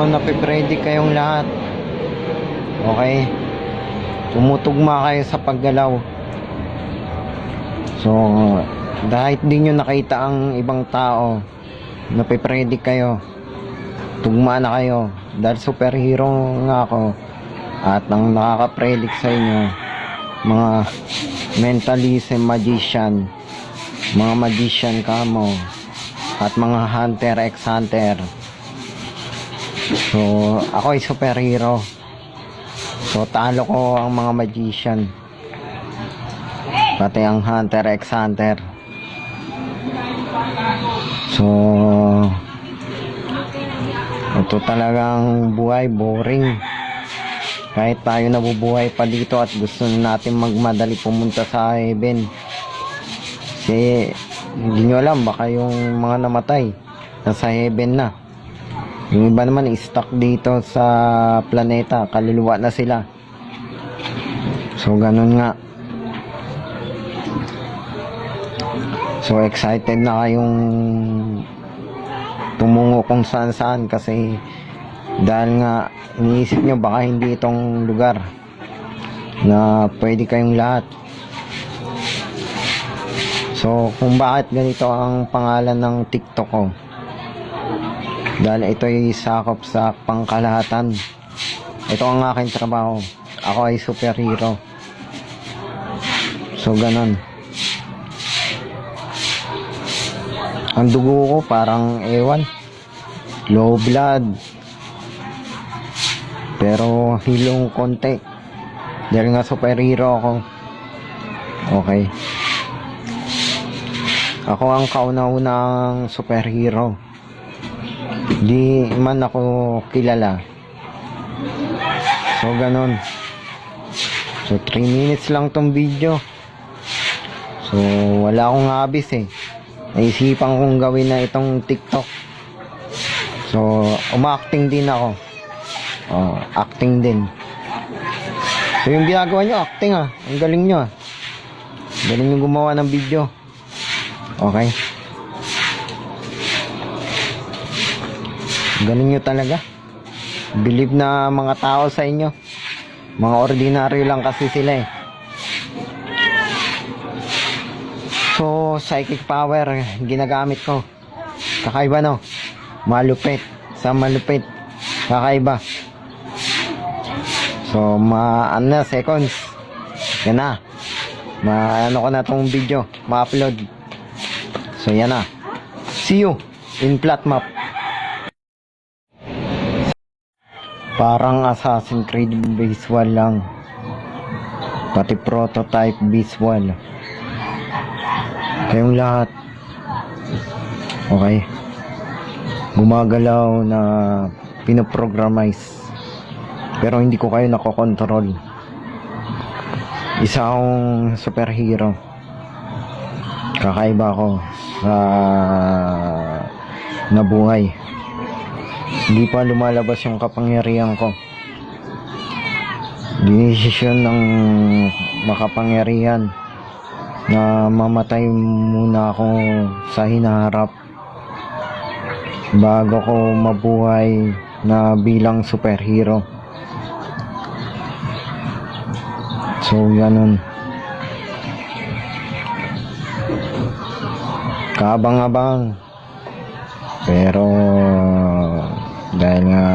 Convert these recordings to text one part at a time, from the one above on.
napipredict kayong lahat. Okay? Tumutugma kayo sa paggalaw. So, dahil di nyo nakita ang ibang tao, napipredict kayo. Tugma na kayo. Dahil superhero nga ako. At ang nakaka-predict sa inyo, mga mentalist and magician. Mga magician kamo. At mga hunter x hunter. So, ako ay superhero. So, talo ko ang mga magician. Pati ang hunter x hunter. So, ito talagang buhay boring. Kahit tayo nabubuhay pa dito at gusto natin magmadali pumunta sa heaven. Kasi, hindi nyo alam, baka yung mga namatay nasa heaven na. Yung iba naman stuck dito sa planeta, kaluluwa na sila. So ganun nga. So excited na kayong tumungo kung saan saan kasi dahil nga iniisip nyo baka hindi itong lugar na pwede kayong lahat. So, kung bakit ganito ang pangalan ng TikTok ko. Dahil ito ay sakop sa pangkalahatan. Ito ang aking trabaho. Ako ay superhero. So, ganon. Ang dugo ko parang ewan. Low blood. Pero hilong konti. Dahil nga superhero ako. Okay. Ako ang kauna-unang superhero. Di man ako kilala. So, ganon. So, 3 minutes lang tong video. So, wala akong habis eh. Naisipan kong gawin na itong TikTok. So, umacting din ako. Acting din. So, yung ginagawa nyo, acting ah. Ang galing nyo ah. Galing nyo gumawa ng video. Okay. Galing nyo talaga. Believe na mga tao sa inyo. Mga ordinaryo lang kasi sila eh. So, psychic power ginagamit ko. Kakaiba no? Malupit. Sa malupit. Kakaiba. So, ano na, seconds. Yan na. Ano ko na tong video. Ma-upload. So, yan na. See you in flat map. Parang Assassin's Creed visual lang. Pati prototype visual. Kayong lahat. Okay. Gumagalaw na pinoprogramize. Pero hindi ko kayo nakokontrol. Isa akong superhero. Kakaiba ko sa nabuhay. Hindi pa lumalabas yung kapangyarihan ko. Dinesisyon ng makapangyarihan na mamatay muna ako sa hinaharap bago ko mabuhay na bilang superhero. So, ganun. Kaabang-abang. Pero dahil nga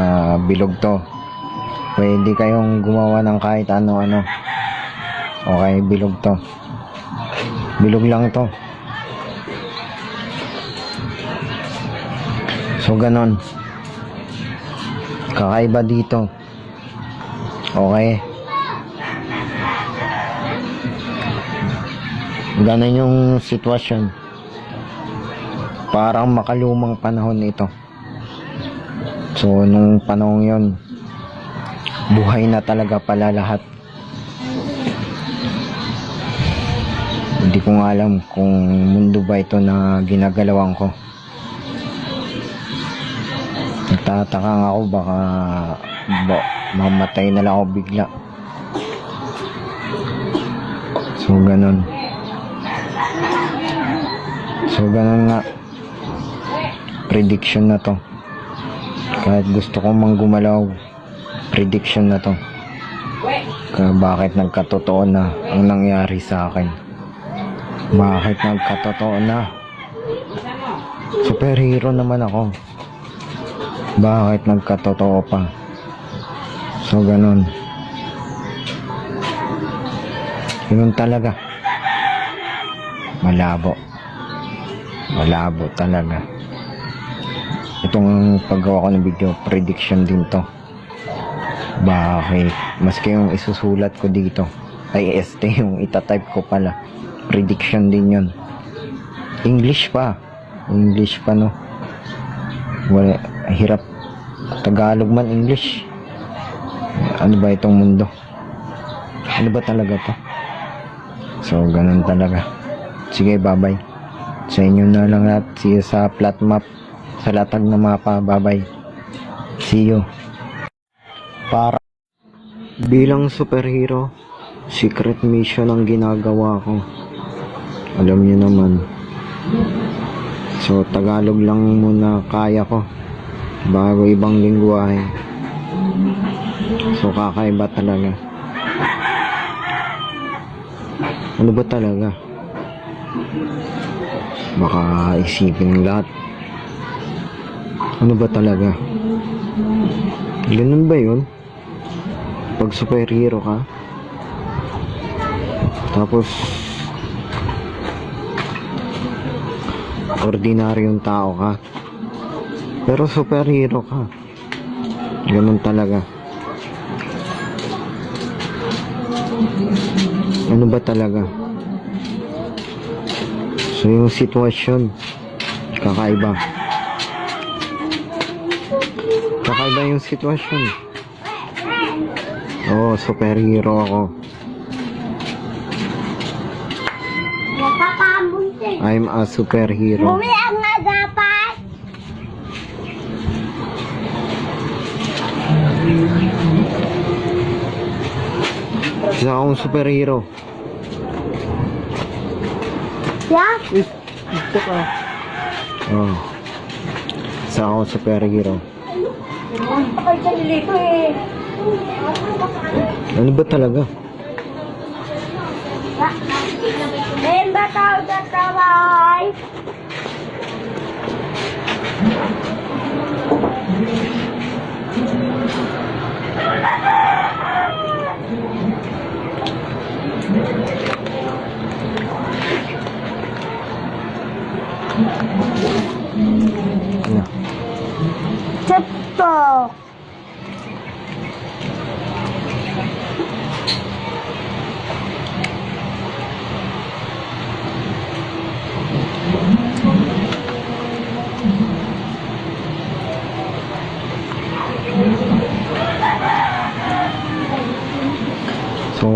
bilog to, pwede kayong gumawa ng kahit ano-ano. Okay, bilog to. Bilog lang to. So, ganon. Kakaiba dito. Okay. Ganon yung sitwasyon. Parang makalumang panahon ito. So, nung panahon yon, buhay na talaga pala lahat. Hindi ko nga alam kung mundo ba ito na ginagalawan ko. Nagtataka nga ako baka mamatay na lang ako bigla. So, ganun. So, ganun nga. Prediction na to. Kahit gusto kong manggumalaw, prediction na to. Kaya bakit nagkatotoo na ang nangyari sa akin? Bakit nagkatotoo na? Superhero naman ako. Bakit nagkatotoo pa? So ganun. Ganun talaga. Malabo. Malabo talaga. Itong paggawa ko ng video, prediction din to. Bakit? Maski yung isusulat ko dito ay ST yung itatype ko pala. Prediction din yun. English pa. English pa, no? Wala, hirap. Tagalog man, English. Ano ba itong mundo? Ano ba talaga to? So, ganun talaga. Sige, bye-bye. Sa inyo na lang lahat. See you sa flat map. Sa latag na mapa. Bye-bye. See you. Para bilang superhero, secret mission ang ginagawa ko. Alam niyo naman. So, Tagalog lang muna kaya ko. Bago ibang lingwahe. So, kakaiba talaga. Ano ba talaga? Baka isipin ng lahat. Ano ba talaga? Ganun ba yun? Pag superhero ka, tapos ordinaryong tao ka, pero superhero ka. Ganun talaga. Ano ba talaga? So yung sitwasyon, kakaiba. Kakaiba yung sitwasyon. Oh, superhero ako. I'm a superhero. Bumiyak nga dapat. Isa akong superhero. Yeah? Ito ka. Oh. Isa akong superhero. Ay, sarili ko eh. Ano ba talaga? Ben, bataw na taway. Ano? TikTok. So,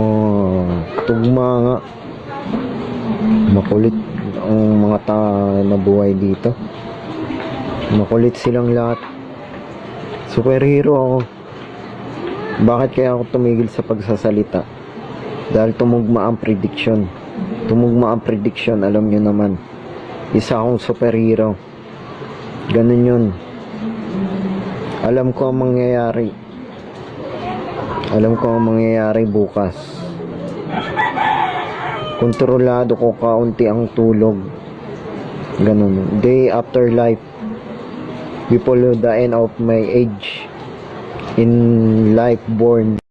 tugma nga. Makulit ang mga na buhay dito. Makulit silang lahat. Superhero ako. Bakit kaya ako tumigil sa pagsasalita? Dahil tumugma ang prediction. Tumugma ang prediction, alam nyo naman. Isa akong superhero. Ganun yun. Alam ko ang mangyayari. Alam ko ang mangyayari bukas. Kontrolado ko kaunti ang tulog. Ganun. Day after life. Before the end of my age. In life born.